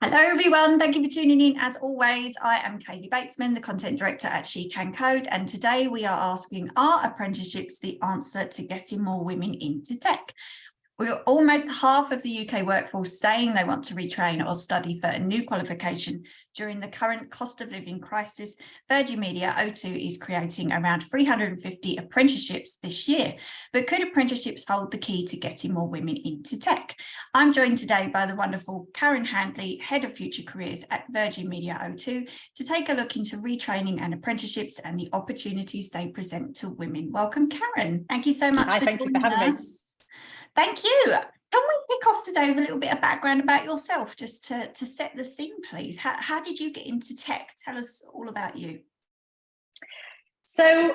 Hello everyone, thank you for tuning in. As always, I am Kaylee Batesman, the Content Director at SheCanCode, and today we are asking, are apprenticeships the answer to getting more women into tech? We're almost half of the UK workforce saying they want to retrain or study for a new qualification. During the current cost of living crisis, Virgin Media O2 is creating around 350 apprenticeships this year. But could apprenticeships hold the key to getting more women into tech? I'm joined today by the wonderful Karen Handley, Head of Future Careers at Virgin Media O2, to take a look into retraining and apprenticeships and the opportunities they present to women. Welcome, Karen. Thank you so much for thank you for having me. Thank you. Can we kick off today with a little bit of background about yourself, just to set the scene, please? How did you get into tech? Tell us all about you. So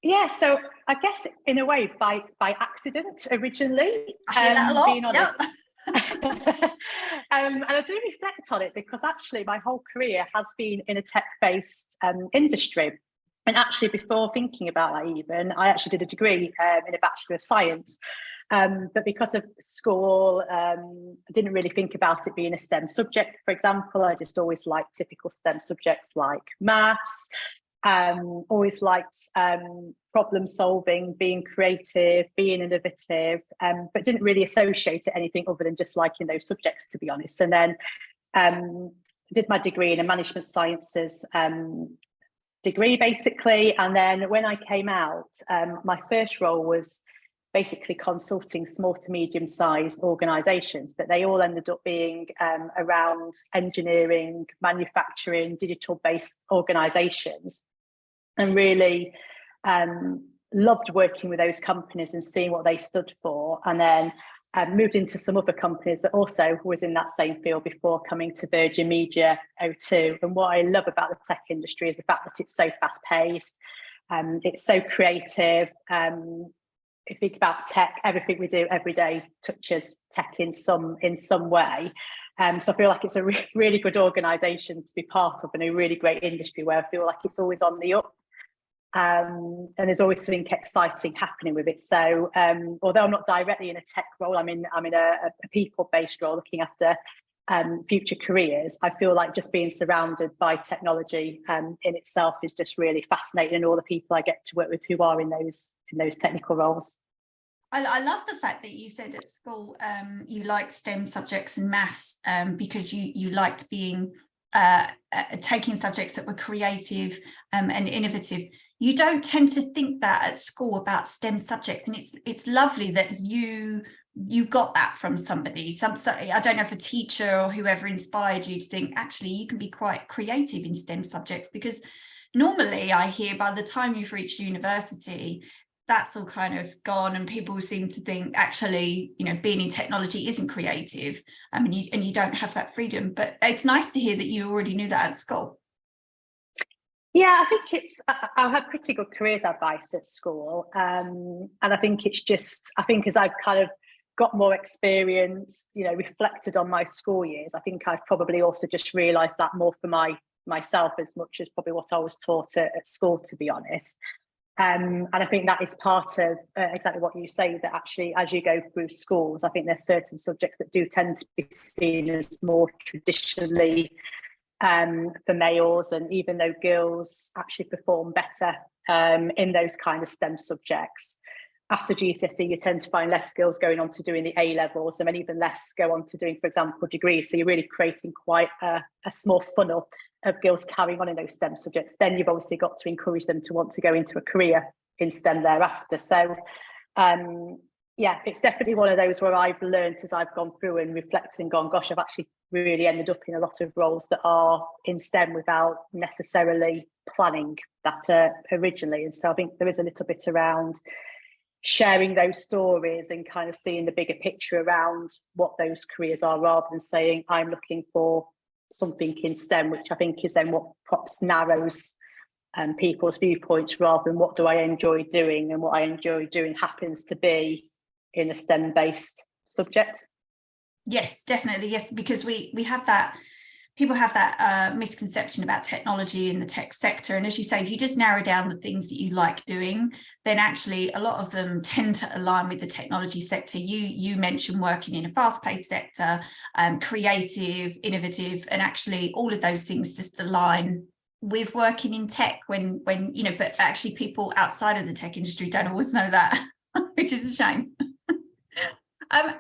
I guess in a way by accident originally. I hear that a lot. Being honest. Yep. And I do reflect on it because actually my whole career has been in a tech-based industry. And actually, before thinking about that even, I actually did a degree in a Bachelor of Science. But because of school, I didn't really think about it being a STEM subject, for example. I just always liked typical STEM subjects like maths, always liked problem solving, being creative, being innovative, but didn't really associate it anything other than just liking those subjects, to be honest. And then did my degree in a management sciences degree, basically. And then when I came out, my first role was basically consulting small to medium sized organizations, but they all ended up being around engineering, manufacturing, digital based organizations, and really loved working with those companies and seeing what they stood for. And then moved into some other companies that also was in that same field before coming to Virgin Media O2. And what I love about the tech industry is the fact that it's so fast paced, it's so creative. If you think about tech, everything we do every day touches tech in some way. So I feel like it's a really good organisation to be part of, and a really great industry where I feel like it's always on the up. And there's always something exciting happening with it. So although I'm not directly in a tech role, I'm in a people-based role looking after future careers. I feel like just being surrounded by technology in itself is just really fascinating, and all the people I get to work with who are in those technical roles. I love the fact that you said at school you liked STEM subjects and maths because you liked being taking subjects that were creative and innovative. You don't tend to think that at school about STEM subjects, and it's lovely that you got that from somebody. I don't know if a teacher or whoever inspired you to think, actually, you can be quite creative in STEM subjects, because normally I hear by the time you've reached university, that's all kind of gone, and people seem to think, actually, being in technology isn't creative. And you don't have that freedom. But it's nice to hear that you already knew that at school. Yeah, I think I had pretty good careers advice at school. And I think as I've kind of got more experience, reflected on my school years, I think I've probably also just realised that more for myself as much as probably what I was taught at school, to be honest. And I think that is part of exactly what you say, that actually as you go through schools, I think there's certain subjects that do tend to be seen as more traditionally for males, and even though girls actually perform better in those kind of STEM subjects, after GCSE you tend to find less girls going on to doing the A levels, and then even less go on to doing, for example, degrees. So you're really creating quite a small funnel of girls carrying on in those STEM subjects. Then you've obviously got to encourage them to want to go into a career in STEM thereafter. So yeah, it's definitely one of those where I've learned as I've gone through and reflected and gone, gosh, I've actually really ended up in a lot of roles that are in STEM without necessarily planning that originally. And so I think there is a little bit around sharing those stories and kind of seeing the bigger picture around what those careers are, rather than saying I'm looking for something in STEM, which I think is then what perhaps narrows people's viewpoints, rather than what do I enjoy doing, and what I enjoy doing happens to be in a STEM based subject. Yes, definitely. Yes, because we have that people have that misconception about technology in the tech sector. And as you say, if you just narrow down the things that you like doing, then actually a lot of them tend to align with the technology sector. You mentioned working in a fast-paced sector, creative, innovative, and actually all of those things just align with working in tech when but actually people outside of the tech industry don't always know that, which is a shame.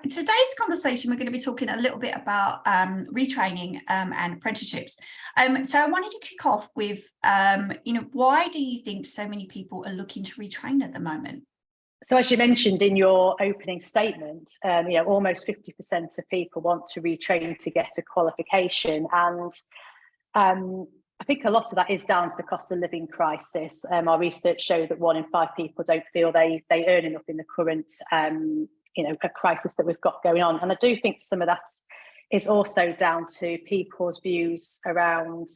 Today's conversation, we're going to be talking a little bit about retraining and apprenticeships. So I wanted to kick off with, why do you think so many people are looking to retrain at the moment? So as you mentioned in your opening statement, almost 50% of people want to retrain to get a qualification. And I think a lot of that is down to the cost of living crisis. Our research showed that 1 in 5 people don't feel they earn enough in the current a crisis that we've got going on. And I do think some of that is also down to people's views around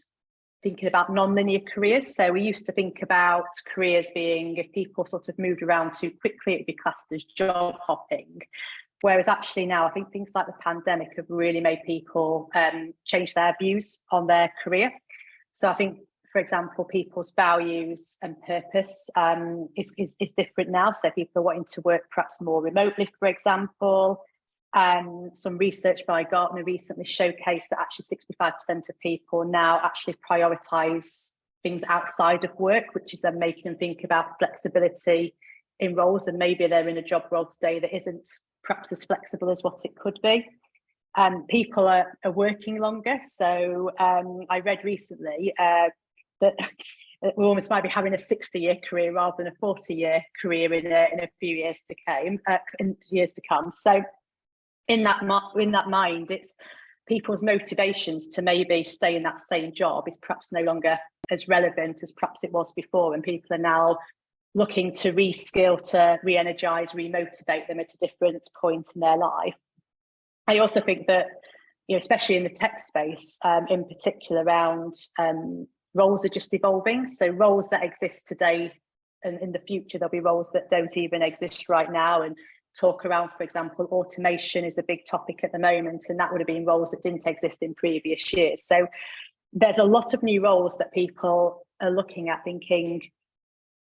thinking about non-linear careers. So we used to think about careers being, if people sort of moved around too quickly, it'd be classed as job hopping. Whereas actually now, I think things like the pandemic have really made people change their views on their career. So I think, for example, people's values and purpose is different now. So people are wanting to work perhaps more remotely, for example. Some research by Gartner recently showcased that actually 65% of people now actually prioritise things outside of work, which is then making them think about flexibility in roles. And maybe they're in a job role today that isn't perhaps as flexible as what it could be. People are working longer. So I read recently that we almost might be having a 60-year career rather than a 40-year career in a few years to come. So in that mind, it's people's motivations to maybe stay in that same job is perhaps no longer as relevant as perhaps it was before, and people are now looking to reskill, to re-energize, re-motivate them at a different point in their life. I also think that, especially in the tech space, in particular around roles are just evolving. So roles that exist today and in the future, there'll be roles that don't even exist right now. And talk around, for example, automation is a big topic at the moment, and that would have been roles that didn't exist in previous years. So there's a lot of new roles that people are looking at thinking,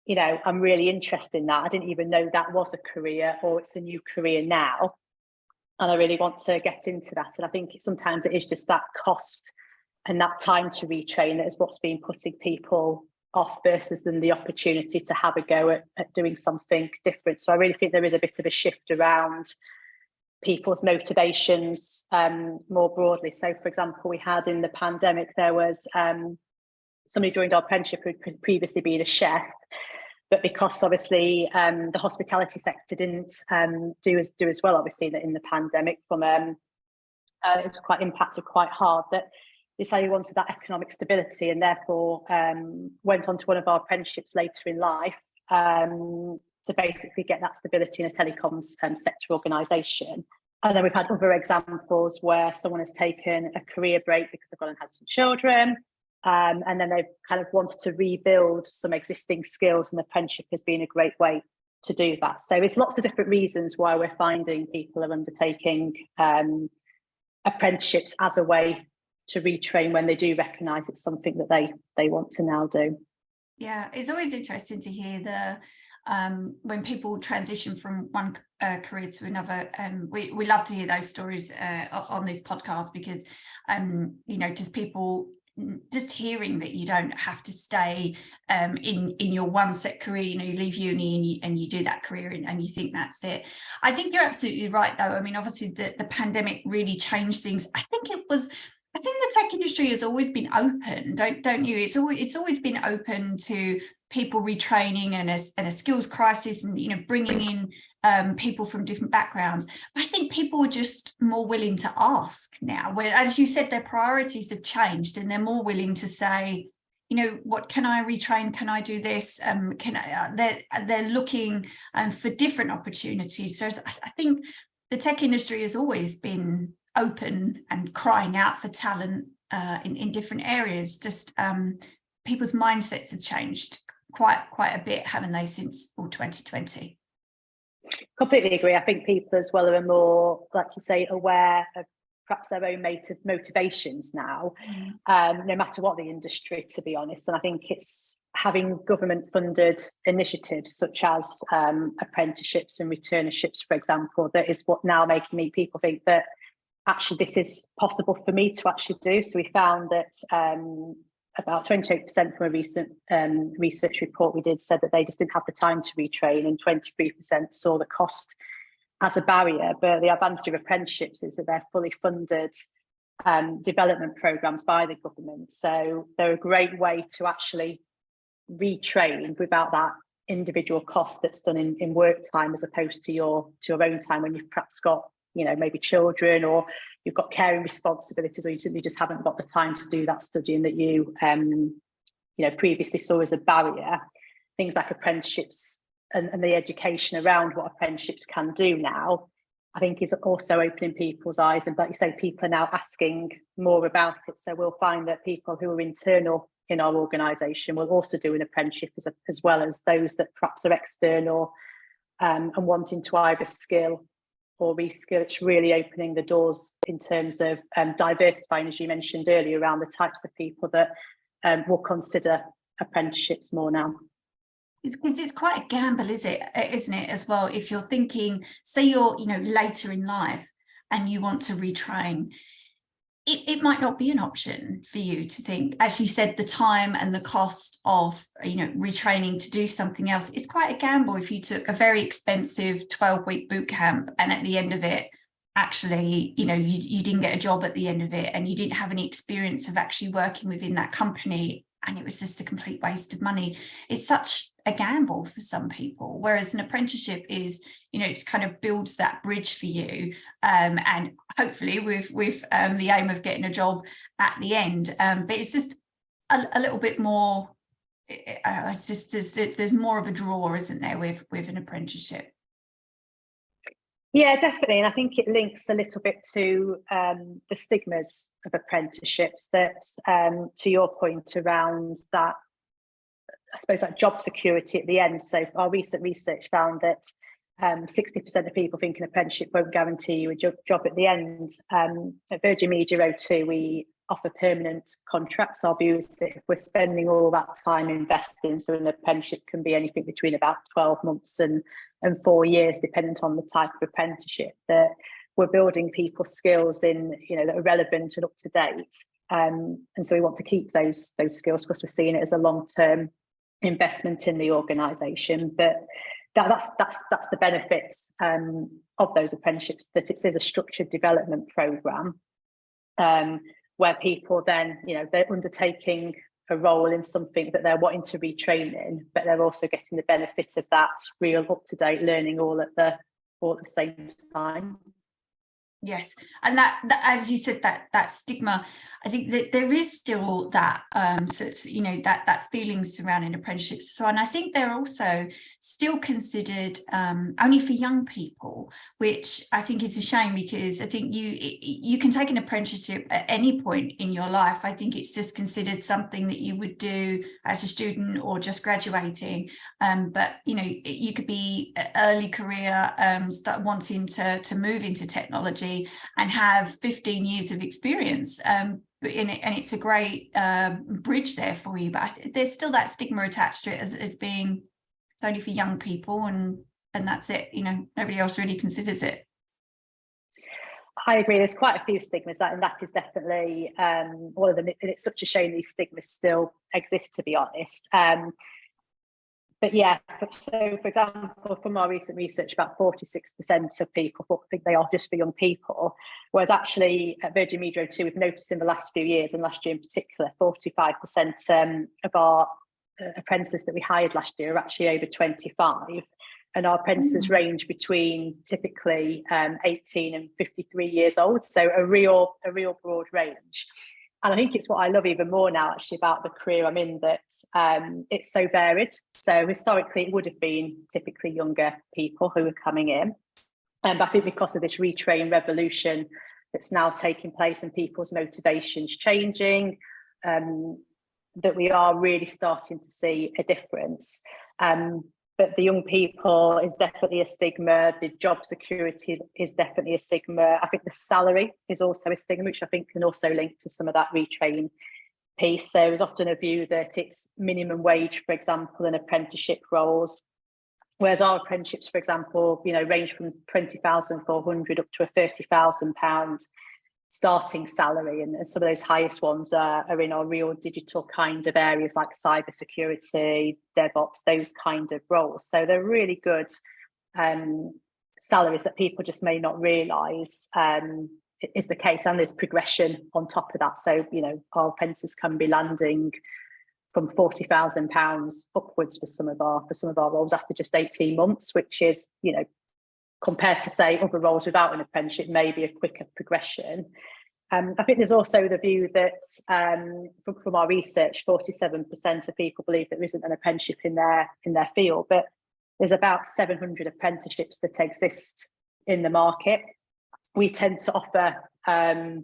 I'm really interested in that. I didn't even know that was a career, or it's a new career now. And I really want to get into that. And I think sometimes it is just that cost and that time to retrain that is what's been putting people off versus than the opportunity to have a go at doing something different. So I really think there is a bit of a shift around people's motivations more broadly. So for example, we had in the pandemic, there was somebody joined our apprenticeship who had previously been a chef, but because obviously the hospitality sector didn't do as well, obviously, in the pandemic, from it was quite impacted quite hard, that decided he wanted that economic stability, and therefore went on to one of our apprenticeships later in life to basically get that stability in a telecoms sector organisation. And then we've had other examples where someone has taken a career break because they've gone and had some children, and then they've kind of wanted to rebuild some existing skills, and the apprenticeship has been a great way to do that. So it's lots of different reasons why we're finding people are undertaking apprenticeships as a way to retrain when they do recognise it's something that they want to now do. Yeah, it's always interesting to hear when people transition from one career to another. We love to hear those stories on this podcast, because just people just hearing that you don't have to stay in your one set career. You leave uni and you do that career and you think that's it. I think you're absolutely right, though. I mean, obviously the pandemic really changed things. I think the tech industry has always been open, don't you? It's always been open to people retraining and a skills crisis, and bringing in people from different backgrounds. But I think people are just more willing to ask now, where, as you said, their priorities have changed, and they're more willing to say, what can I retrain? Can I do this? They're looking for different opportunities. So I think the tech industry has always been open and crying out for talent in different areas. Just people's mindsets have changed quite a bit, haven't they, since 2020? Completely agree. I think people as well are more, like you say, aware of perhaps their own motivations now, no matter what the industry, to be honest. And I think it's having government funded initiatives such as apprenticeships and returnerships, for example, that is what now making people think that actually this is possible for me to actually do. So we found that about 28% from a recent research report we did said that they just didn't have the time to retrain, and 23% saw the cost as a barrier. But the advantage of apprenticeships is that they're fully funded development programs by the government. So they're a great way to actually retrain without that individual cost that's done in work time, as opposed to your own time when you've perhaps got, you know, maybe children, or you've got caring responsibilities, or you simply just haven't got the time to do that studying that you previously saw as a barrier. Things like apprenticeships and the education around what apprenticeships can do now, I think, is also opening people's eyes. And like you say, people are now asking more about it. So we'll find that people who are internal in our organisation will also do an apprenticeship, as well as those that perhaps are external and wanting to either skill or reskill. It's really opening the doors in terms of diversifying, as you mentioned earlier, around the types of people that will consider apprenticeships more now. Because it's quite a gamble, isn't it, as well? If you're thinking, say you're, later in life and you want to retrain, it might not be an option for you to think, as you said, the time and the cost of, retraining to do something else. It's quite a gamble if you took a very expensive 12-week boot camp and at the end of it, actually, you didn't get a job at the end of it, and you didn't have any experience of actually working within that company, and it was just a complete waste of money. It's such a gamble for some people, whereas an apprenticeship is, it kind of builds that bridge for you, and hopefully with the aim of getting a job at the end. But it's just a little bit more. It's just there's more of a draw, isn't there, with an apprenticeship? Yeah, definitely. And I think it links a little bit to the stigmas of apprenticeships, that to your point around that, I suppose, that job security at the end. So our recent research found that 60% of people think an apprenticeship won't guarantee you a job at the end. At Virgin Media O2, we offer permanent contracts. Our view is that if we're spending all that time investing, so an apprenticeship can be anything between about 12 months and 4 years, dependent on the type of apprenticeship, that we're building people's skills in, that are relevant and up to date. And so we want to keep those skills, because we're seeing it as a long-term investment in the organisation. But that's the benefit of those apprenticeships, that it is a structured development programme, where people then, they're undertaking a role in something that they're wanting to retrain in, but they're also getting the benefit of that real up-to-date learning all at the same time. Yes, and that as you said, that stigma, I think that there is still that that feeling surrounding apprenticeships. So, and I think they're also still considered only for young people, which I think is a shame, because I think you can take an apprenticeship at any point in your life. I think it's just considered something that you would do as a student or just graduating. But you could be early career, start wanting to move into technology and have 15 years of experience in it, and it's a great bridge there for you. But there's still that stigma attached to it as being, it's only for young people, and that's it. Nobody else really considers it. I agree. There's quite a few stigmas, and that is definitely one of them. And it's such a shame these stigmas still exist, to be honest. But yeah, so for example, from our recent research, about 46% of people think they are just for young people, whereas actually at Virgin Media O2, we've noticed in the last few years, and last year in particular, 45% of our apprentices that we hired last year are actually over 25, and our apprentices range between typically 18 and 53 years old, so a real broad range. And I think it's what I love even more now, actually, about the career I'm in, that it's so varied. So historically, it would have been typically younger people who were coming in. But I think because of this Retrain Revolution that's now taking place and people's motivations changing, that we are really starting to see a difference. but the young people is definitely a stigma. The job security is definitely a stigma. I think the salary is also a stigma, which I think can also link to some of that retrain piece. So there's often a view that it's minimum wage, for example, in apprenticeship roles, whereas our apprenticeships, for example, range from 20,400 up to a £30,000 starting salary, and some of those highest ones are in our real digital kind of areas like cybersecurity, DevOps, those kind of roles. So they're really good salaries that people just may not realise is the case, and there's progression on top of that. So our apprentices can be landing from £40,000 upwards for some of our roles after just 18 months, which is compared to, say, other roles without an apprenticeship, maybe a quicker progression. I think there's also the view that from our research, 47% of people believe there isn't an apprenticeship in their field, but there's about 700 apprenticeships that exist in the market. We tend to offer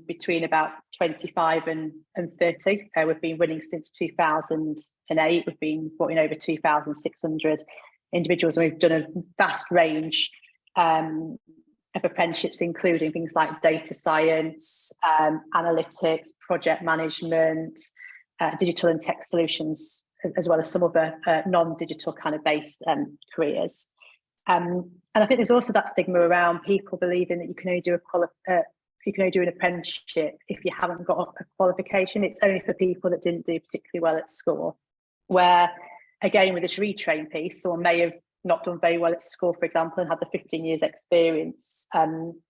between about 25 and 30. We've been running since 2008. We've been brought in over 2,600 individuals, and we've done a vast range of apprenticeships, including things like data science, analytics, project management, digital and tech solutions, as well as some other non-digital kind of based careers. And I think there's also that stigma around people believing that you can only do an apprenticeship if you haven't got a qualification. It's only for people that didn't do particularly well at school, where again with this retrain piece, someone may have not done very well at school, for example, and had the 15 years experience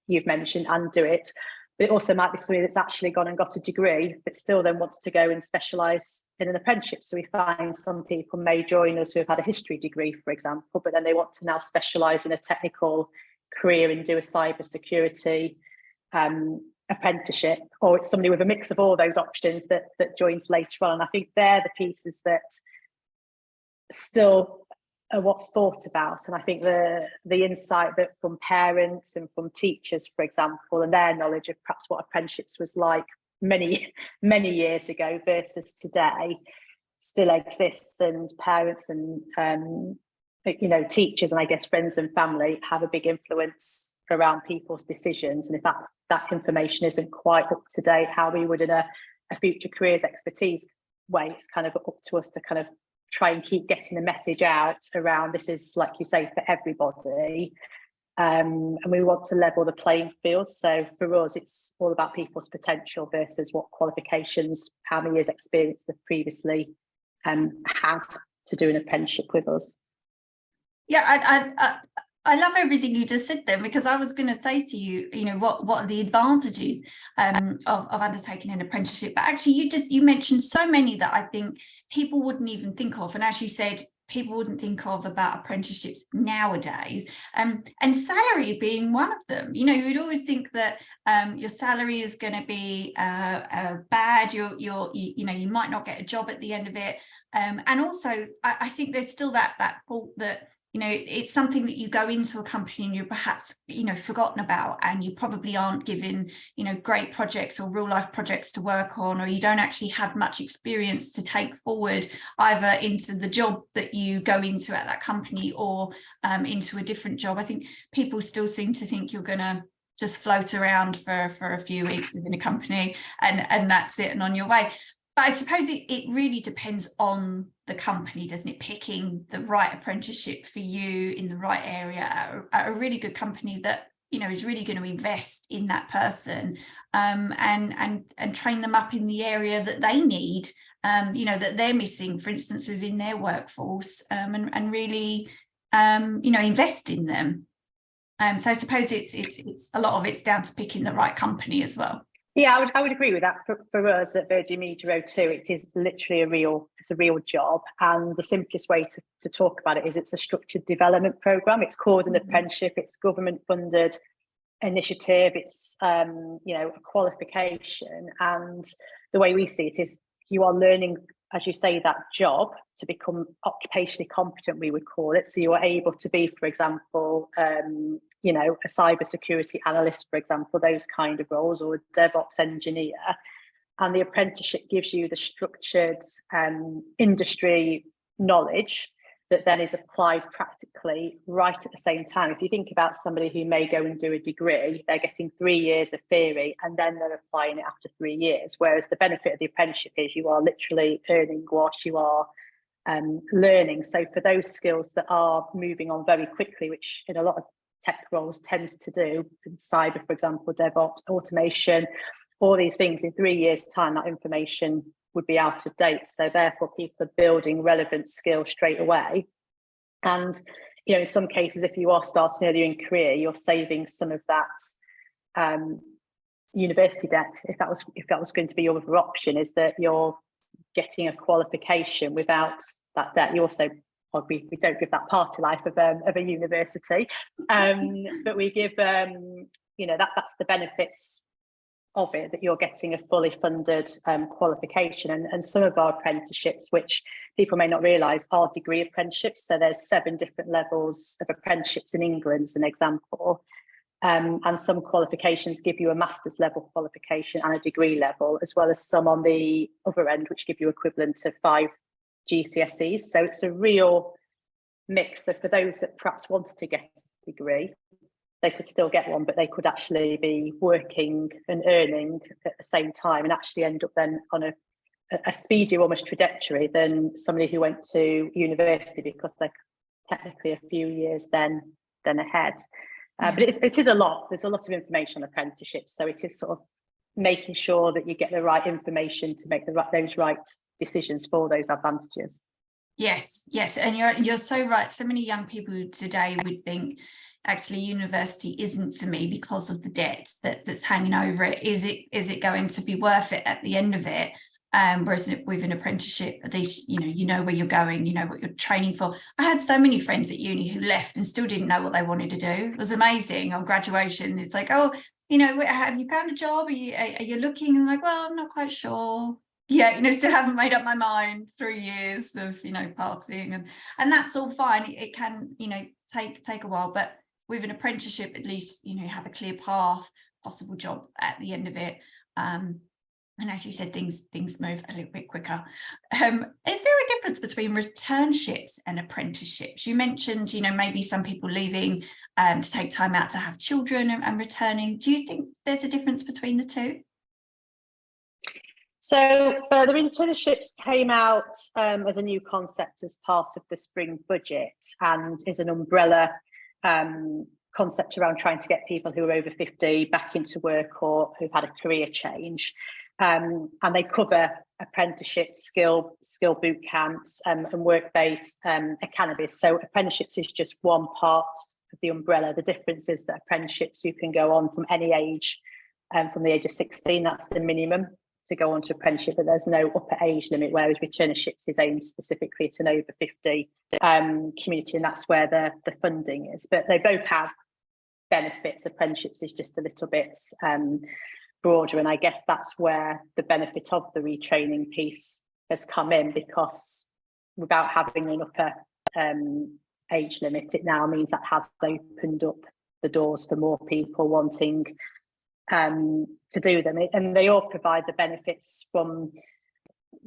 you've mentioned and do it. But it also might be somebody that's actually gone and got a degree, but still then wants to go and specialise in an apprenticeship. So we find some people may join us who have had a history degree, for example, but then they want to now specialise in a technical career and do a cybersecurity apprenticeship, or it's somebody with a mix of all those options that joins later on. And I think they're the pieces that still are what's sport about. And I think the insight that from parents and from teachers, for example, and their knowledge of perhaps what apprenticeships was like many years ago versus today still exists, and parents and teachers and I guess friends and family have a big influence around people's decisions. And if that information isn't quite up to date, how we would in a future careers expertise way, it's kind of up to us to kind of try and keep getting the message out around this is, like you say, for everybody. And we want to level the playing field. So for us, it's all about people's potential versus what qualifications, how many years experience they've previously had to do an apprenticeship with us. Yeah, I love everything you just said there, because I was going to say to you, what are the advantages of undertaking an apprenticeship? But actually, you mentioned so many that I think people wouldn't even think of. And as you said, people wouldn't think of about apprenticeships nowadays, and salary being one of them. You'd always think that your salary is going to be bad. You might not get a job at the end of it, and also I think there's still that thought that it's something that you go into a company and you're perhaps forgotten about, and you probably aren't given great projects or real life projects to work on, or you don't actually have much experience to take forward either into the job that you go into at that company or into a different job. I think people still seem to think you're going to just float around for a few weeks within a company and that's it and on your way. But I suppose it really depends on the company, doesn't it? Picking the right apprenticeship for you in the right area, a really good company that is really going to invest in that person and train them up in the area that they need, that they're missing, for instance, within their workforce, and really invest in them. So I suppose it's a lot of it's down to picking the right company as well. Yeah, I would agree with that. For us at Virgin Media O2, it is literally a real job. And the simplest way to talk about it is it's a structured development programme. It's called an apprenticeship. It's government funded initiative. It's a qualification. And the way we see it is you are learning, as you say, that job to become occupationally competent, we would call it. So you are able to be, for example, a cybersecurity analyst, for example, those kind of roles, or a DevOps engineer. And the apprenticeship gives you the structured industry knowledge that then is applied practically right at the same time. If you think about somebody who may go and do a degree, they're getting 3 years of theory and then they're applying it after 3 years. Whereas the benefit of the apprenticeship is you are literally earning whilst you are learning. So for those skills that are moving on very quickly, which in a lot of tech roles tends to do, cyber, for example, DevOps, automation, all these things, in 3 years' time, that information would be out of date. So therefore, people are building relevant skills straight away. And, you know, in some cases, if you are starting earlier in career, you're saving some of that university debt. If that was going to be your other option, is that you're getting a qualification without that debt. You also, we don't give that party life of a university, but we give, you know, that's the benefits of it, that you're getting a fully funded qualification. And some of our apprenticeships, which people may not realise, are degree apprenticeships. So there's 7 different levels of apprenticeships in England, as an example. And some qualifications give you a master's level qualification and a degree level, as well as some on the other end, which give you equivalent to 5 GCSEs. So it's a real mix. So for those that perhaps wanted to get a degree, they could still get one, but they could actually be working and earning at the same time and actually end up then on a speedier almost trajectory than somebody who went to university, because they're technically a few years then ahead. But it is a lot. There's a lot of information on apprenticeships, so it is sort of making sure that you get the right information to make those right decisions for those advantages. Yes, and you're so right. So many young people today would think, actually, university isn't for me because of the debt that's hanging over it. Is it going to be worth it at the end of it? Whereas with an apprenticeship, at least you know where you're going, you know what you're training for. I had so many friends at uni who left and still didn't know what they wanted to do. It was amazing. On graduation, it's like, oh, you know, have you found a job? Are you looking? I'm like, well, I'm not quite sure. Yeah, you know, still haven't made up my mind. 3 years of, you know, partying, and that's all fine. It can, you know, take a while, but with an apprenticeship, at least, you know, you have a clear path, possible job at the end of it. And as you said, things move a little bit quicker. Is there a difference between returnships and apprenticeships? You mentioned, you know, maybe some people leaving to take time out to have children and returning. Do you think there's a difference between the two? So the returnships came out as a new concept as part of the spring budget, and is an umbrella concept around trying to get people who are over 50 back into work or who've had a career change. And they cover apprenticeships, skill boot camps, and work-based academies. So apprenticeships is just one part of the umbrella. The difference is that apprenticeships, you can go on from any age, from the age of 16, that's the minimum to go on to apprenticeship, but there's no upper age limit, whereas returnerships is aimed specifically at an over 50 community, and that's where the funding is. But they both have benefits. Apprenticeships is just a little bit broader, and I guess that's where the benefit of the retraining piece has come in, because without having an upper age limit, it now means that has opened up the doors for more people wanting to do them, and they all provide the benefits from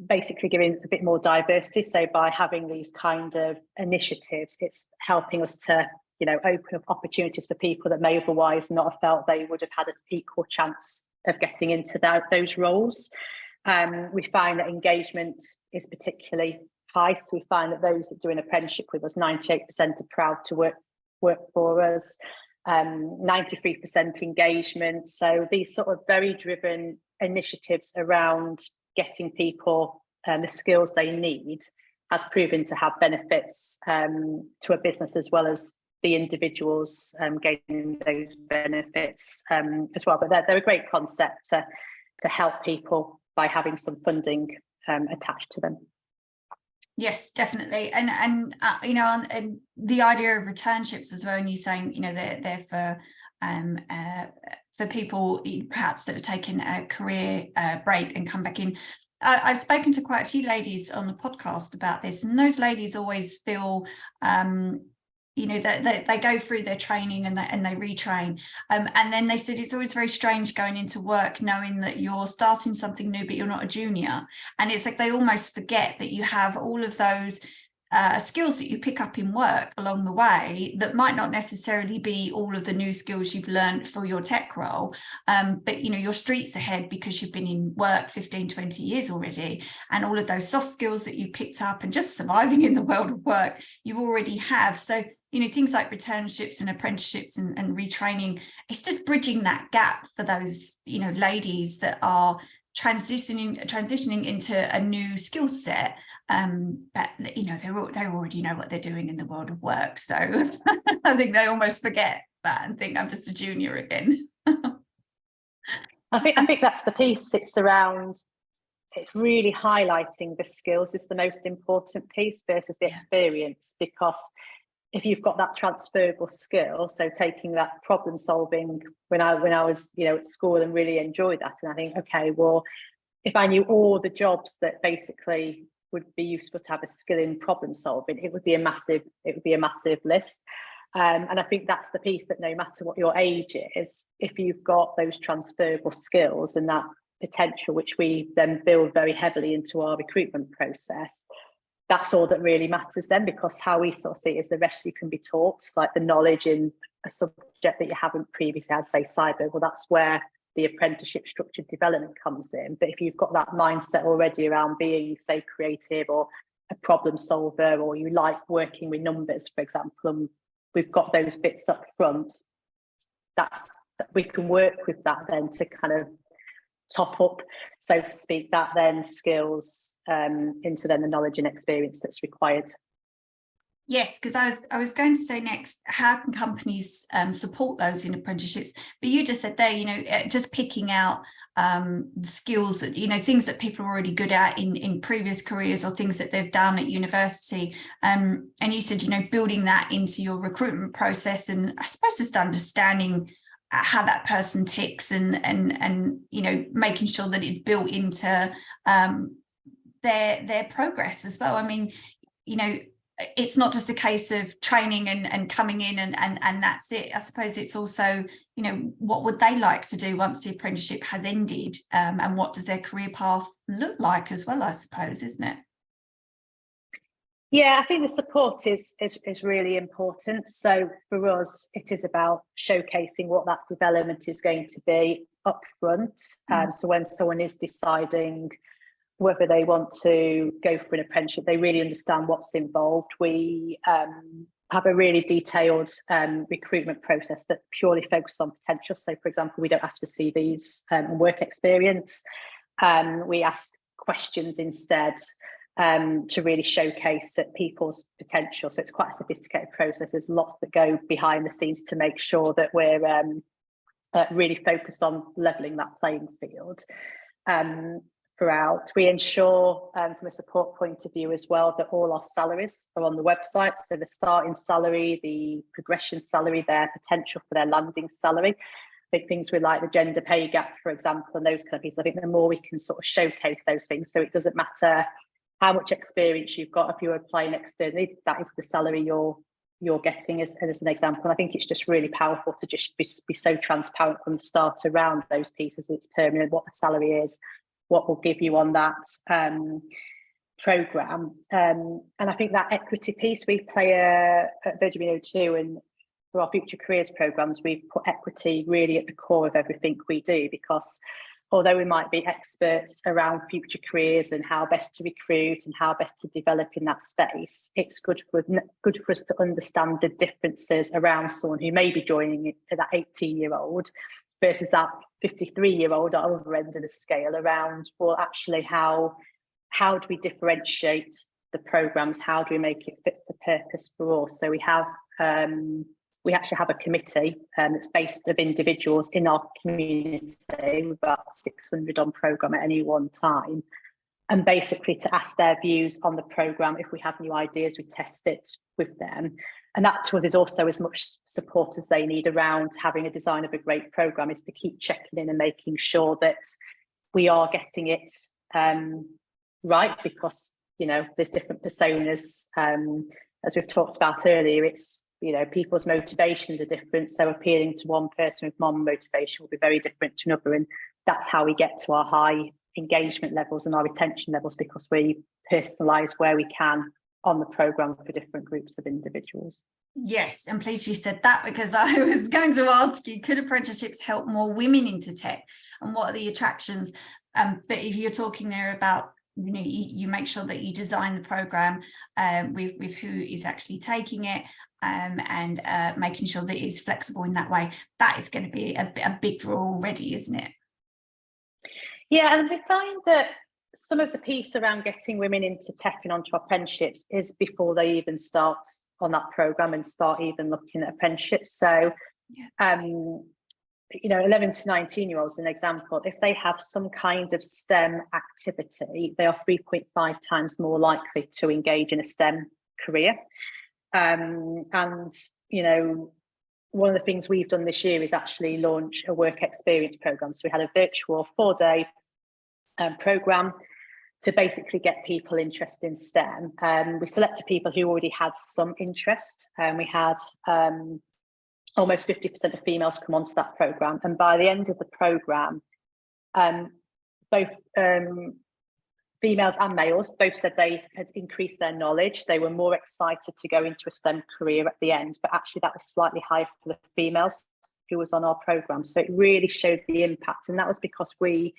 basically giving a bit more diversity. So by having these kind of initiatives, it's helping us to, you know, open up opportunities for people that may otherwise not have felt they would have had an equal chance of getting into those roles. We find that engagement is particularly high. So we find that those that do an apprenticeship with us, 98% are proud to work for us. 93% engagement. So these sort of very driven initiatives around getting people the skills they need has proven to have benefits to a business, as well as the individuals gaining those benefits as well. But they're a great concept to help people by having some funding attached to them. Yes, definitely. And you know, and the idea of returnships as well, and you saying, you know, they're for people perhaps that have taken a career break and come back in. I've spoken to quite a few ladies on the podcast about this, and those ladies always feel you know, that they go through their training and they retrain, and then they said it's always very strange going into work knowing that you're starting something new but you're not a junior, and it's like they almost forget that you have all of those skills that you pick up in work along the way that might not necessarily be all of the new skills you've learned for your tech role, but you're streets ahead because you've been in work 15-20 years already, and all of those soft skills that you picked up and just surviving in the world of work you already have. So things like returnships and apprenticeships and retraining, it's just bridging that gap for those ladies that are transitioning into a new skill set, that they already know what they're doing in the world of work. So I think they almost forget that and think I'm just a junior again. I think that's the piece. It's really highlighting the skills is the most important piece versus the experience, because if you've got that transferable skill, so taking that problem solving when I was at school and really enjoyed that, and I think, okay, well, if I knew all the jobs that basically would be useful to have a skill in problem solving, it would be a massive list. And I think that's the piece, that no matter what your age is, if you've got those transferable skills and that potential, which we then build very heavily into our recruitment process, that's all that really matters then, because how we sort of see it is the rest you can be taught, like the knowledge in a subject that you haven't previously had, say cyber. Well, that's where the apprenticeship structured development comes in. But if you've got that mindset already around being, say, creative or a problem solver, or you like working with numbers, for example, and we've got those bits up front, we can work with that then to kind of top up, so to speak, that then skills into then the knowledge and experience that's required. Yes, because I was going to say next, how can companies support those in apprenticeships? But you just said there, just picking out skills that, things that people are already good at in previous careers, or things that they've done at university. And you said, building that into your recruitment process, and I suppose just understanding how that person ticks, and making sure that it's built into their progress as well. I mean, it's not just a case of training and coming in and that's it. I suppose it's also, what would they like to do once the apprenticeship has ended, and what does their career path look like as well, I suppose, isn't it? Yeah, I think the support is really important. So for us, it is about showcasing what that development is going to be up front. So when someone is deciding whether they want to go for an apprenticeship, they really understand what's involved. We have a really detailed recruitment process that purely focuses on potential. So, for example, we don't ask for CVs and work experience. We ask questions instead, to really showcase people's potential. So it's quite a sophisticated process. There's lots that go behind the scenes to make sure that we're really focused on levelling that playing field throughout. We ensure, from a support point of view as well, that all our salaries are on the website. So the starting salary, the progression salary, their potential for their landing salary. I think things with like the gender pay gap, for example, and those kind of pieces, I think the more we can sort of showcase those things, so it doesn't matter how much experience you've got, if you're applying externally, that is the salary you're getting as an example. And I think it's just really powerful to just be so transparent from the start around those pieces. It's permanent, what the salary is, what will give you on that programme. And I think that equity piece, we play at Virgin Media too, and for our future careers programmes, we've put equity really at the core of everything we do, because although we might be experts around future careers and how best to recruit and how best to develop in that space, it's good for us to understand the differences around someone who may be joining that 18-year-old versus that 53-year-old at the other end of the scale, around, well, actually, how do we differentiate the programmes? How do we make it fit for purpose for all? So we actually have a committee that's based of individuals in our community, about 600 on programme at any one time, and basically to ask their views on the programme. If we have new ideas, we test it with them. And that to us is also as much support as they need around having a design of a great programme, is to keep checking in and making sure that we are getting it right, because, there's different personas. As we've talked about earlier, it's, people's motivations are different. So appealing to one person with one motivation will be very different to another. And that's how we get to our high engagement levels and our retention levels, because we personalise where we can on the programme for different groups of individuals. Yes, and pleased you said that, because I was going to ask you, could apprenticeships help more women into tech, and what are the attractions? But if you're talking there about, you know, you make sure that you design the program with who is actually taking it, and making sure that it's flexible in that way, that is going to be a big draw already, isn't it? Yeah, and we find that some of the piece around getting women into tech and onto apprenticeships is before they even start on that programme and start even looking at apprenticeships. So, you know, 11 to 19-year-olds, an example, if they have some kind of STEM activity, they are 3.5 times more likely to engage in a STEM career. And, you know, one of the things we've done this year is actually launch a work experience programme. So we had a virtual 4-day programme to basically get people interested in STEM. We selected people who already had some interest, and we had almost 50% of females come onto that programme. And by the end of the programme, both females and males both said they had increased their knowledge. They were more excited to go into a STEM career at the end, but actually that was slightly higher for the females who was on our programme. So it really showed the impact. And that was because we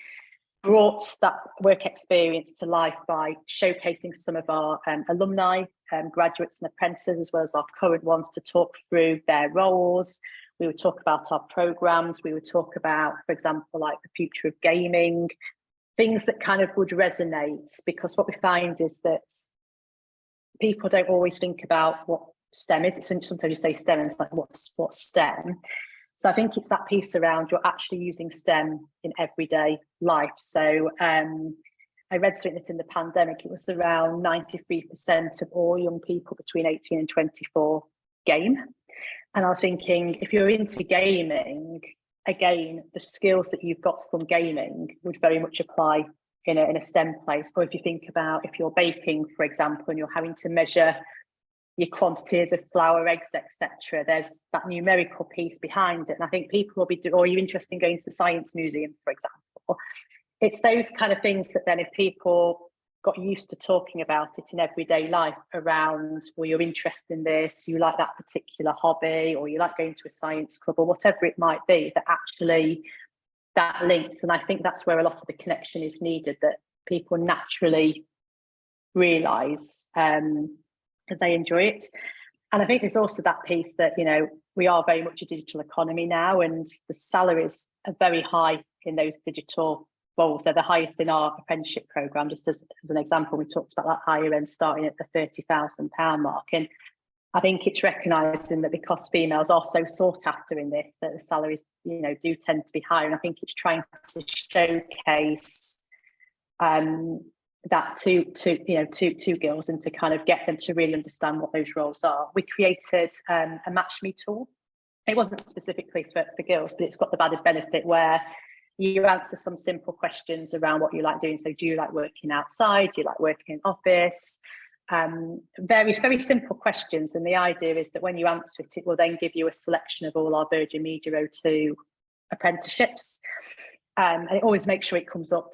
brought that work experience to life by showcasing some of our alumni, graduates and apprentices, as well as our current ones, to talk through their roles. We would talk about our programmes. We would talk about, for example, like the future of gaming, things that kind of would resonate, because what we find is that people don't always think about what STEM is. It's sometimes you say STEM and it's like, what's STEM? So I think it's that piece around you're actually using STEM in everyday life. So I read something that in the pandemic, it was around 93% of all young people between 18 and 24 game. And I was thinking, if you're into gaming, again, the skills that you've got from gaming would very much apply in a STEM place. Or if you think about if you're baking, for example, and you're having to measure your quantities of flour, eggs, etc., there's that numerical piece behind it. And I think people will be, or you're interested in going to the science museum, for example. It's those kind of things that then if people got used to talking about it in everyday life around, well, you're interested in this, you like that particular hobby, or you like going to a science club, or whatever it might be, that actually that links. And I think that's where a lot of the connection is needed, that people naturally realise that they enjoy it. And I think there's also that piece that, you know, we are very much a digital economy now, and the salaries are very high in those digital roles. They're the highest in our apprenticeship programme. Just as an example, we talked about that higher end starting at the £30,000 mark. And I think it's recognising that because females are so sought after in this, that the salaries, you know, do tend to be higher. And I think it's trying to showcase that to girls, and to kind of get them to really understand what those roles are. We created a Match Me tool. It wasn't specifically for girls, but it's got the added benefit where you answer some simple questions around what you like doing. So do you like working outside? Do you like working in office? Very simple questions. And the idea is that when you answer it, it will then give you a selection of all our Virgin Media O2 apprenticeships. And it always makes sure it comes up,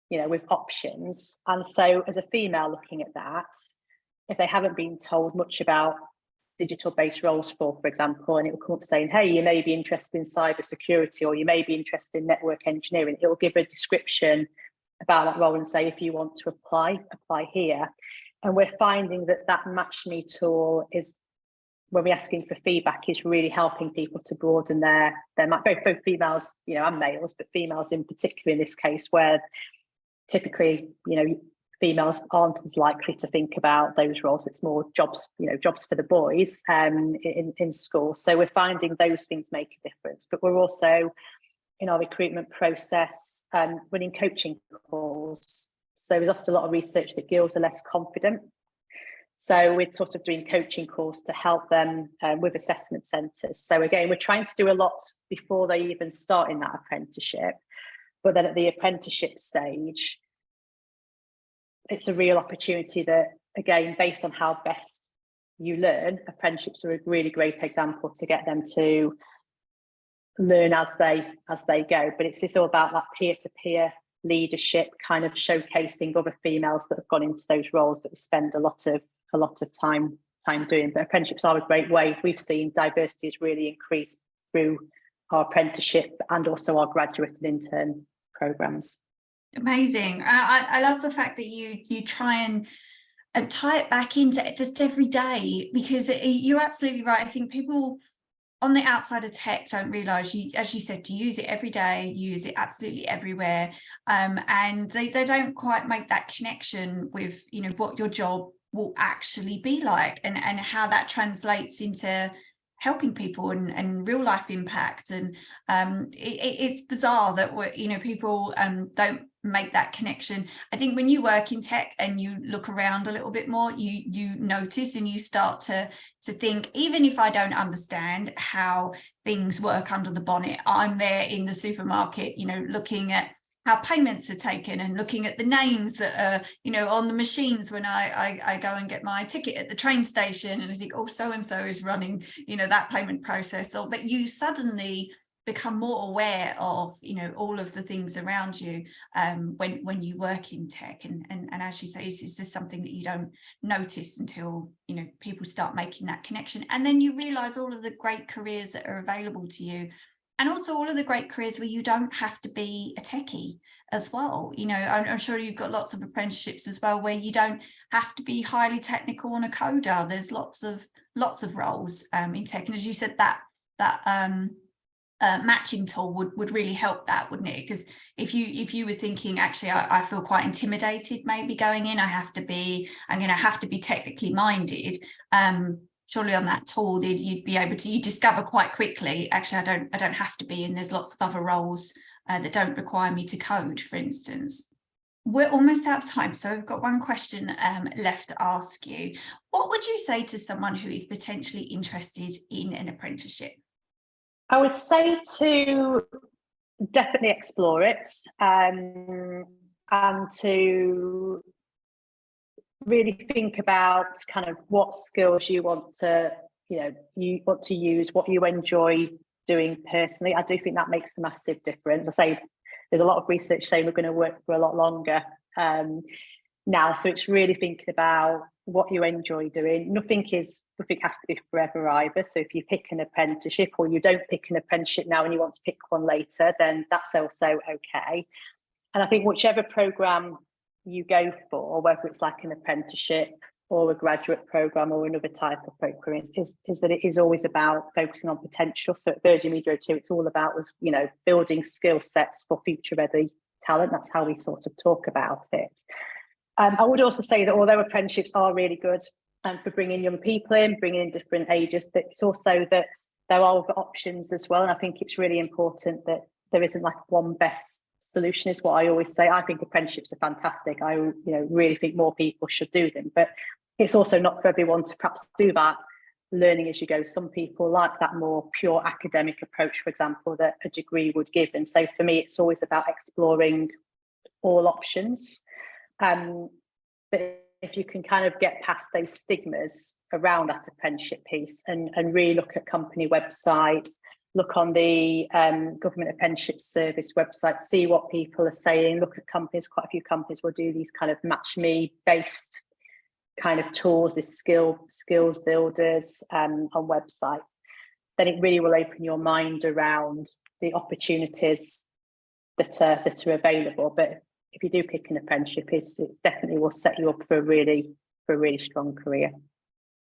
you know, with options. And so as a female looking at that, if they haven't been told much about digital-based roles for example, and it will come up saying, hey, you may be interested in cyber security, or you may be interested in network engineering, it will give a description about that role and say, if you want to apply here. And we're finding that Match Me tool is, when we're asking for feedback, is really helping people to broaden their both females, you know, and males, but females in particular in this case, where typically, you know, females aren't as likely to think about those roles. It's more jobs, you know, jobs for the boys in school. So we're finding those things make a difference. But we're also, in our recruitment process, running coaching calls. So there's often a lot of research that girls are less confident. So we're sort of doing coaching calls to help them with assessment centres. So again, we're trying to do a lot before they even start in that apprenticeship. But then at the apprenticeship stage, it's a real opportunity that, again, based on how best you learn, apprenticeships are a really great example to get them to learn as they go. But it's all about that peer-to-peer leadership, kind of showcasing other females that have gone into those roles that we spend a lot of a lot of time doing. But apprenticeships are a great way. We've seen diversity has really increased through our apprenticeship and also our graduate and intern programs. Amazing. I love the fact that you try and tie it back into just every day, because you're absolutely right. I think people on the outside of tech don't realise, as you said, you use it every day, you use it absolutely everywhere, and they don't quite make that connection with, you know, what your job will actually be like, and how that translates into helping people and real life impact. And it's bizarre that people don't make that connection. I think when you work in tech and you look around a little bit more, you notice and you start to think, even if I don't understand how things work under the bonnet, I'm there in the supermarket, looking at how payments are taken and looking at the names that are, on the machines when I go and get my ticket at the train station, and I think, oh, so-and-so is running, that payment process. But you suddenly become more aware of, all of the things around you when you work in tech. And as you say, it's just something that you don't notice until, people start making that connection. And then you realize all of the great careers that are available to you. And also all of the great careers where you don't have to be a techie as well. I'm sure you've got lots of apprenticeships as well where you don't have to be highly technical and a coder. There's lots of roles in tech. And as you said, that matching tool would really help that, wouldn't it? Because if you were thinking, actually, I feel quite intimidated maybe going in, I'm going to have to be technically minded. Surely on that tool, you'd be able to, you discover quite quickly, actually, I don't have to be, and there's lots of other roles that don't require me to code, for instance. We're almost out of time, so we've got one question left to ask you. What would you say to someone who is potentially interested in an apprenticeship? I would say to definitely explore it, and to really think about kind of what skills you want to use, what you enjoy doing personally. I do think that makes a massive difference. I say there's a lot of research saying we're going to work for a lot longer now, so it's really thinking about what you enjoy doing. Nothing has to be forever either. So if you pick an apprenticeship or you don't pick an apprenticeship now and you want to pick one later, then that's also okay. And I think whichever program you go for, whether it's like an apprenticeship or a graduate program or another type of program, is that it is always about focusing on potential. So at Virgin Media O2, it's all about building skill sets for future ready talent. That's how we sort of talk about it. I would also say that although apprenticeships are really good for bringing young people in, bringing in different ages, but it's also that there are other options as well. And I think it's really important that there isn't like one best solution, is what I always say. I think apprenticeships are fantastic. I really think more people should do them, but it's also not for everyone to perhaps do that learning as you go. Some people like that more pure academic approach, for example, that a degree would give. And so for me, it's always about exploring all options. But if you can kind of get past those stigmas around that apprenticeship piece and really look at company websites, look on the Government Apprenticeship Service website, see what people are saying, look at companies. Quite a few companies will do these kind of match me based kind of tools, these skills builders on websites. Then it really will open your mind around the opportunities that are available. But if you do pick an apprenticeship, it's definitely will set you up for a really strong career.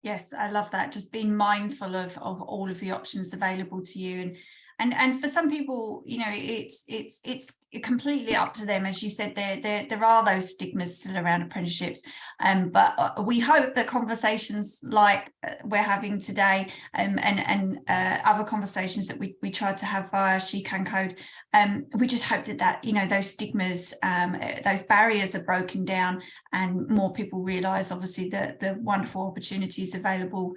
Yes, I love that. Just being mindful of all of the options available to you, and for some people, it's completely up to them. As you said, there are those stigmas still around apprenticeships, but we hope that conversations like we're having today, and other conversations that we tried to have via SheCanCode, we just hope that those stigmas, those barriers are broken down, and more people realise, obviously, the wonderful opportunities available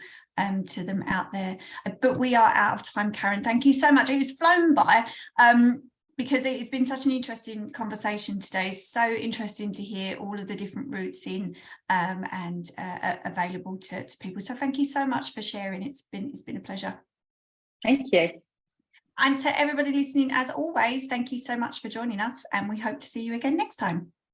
to them out there. But we are out of time, Karen. Thank you so much. It was flown by, because it's been such an interesting conversation today. So interesting to hear all of the different routes in and available to people. So thank you so much for sharing. It's been a pleasure. Thank you. And to everybody listening, as always, thank you so much for joining us, and we hope to see you again next time.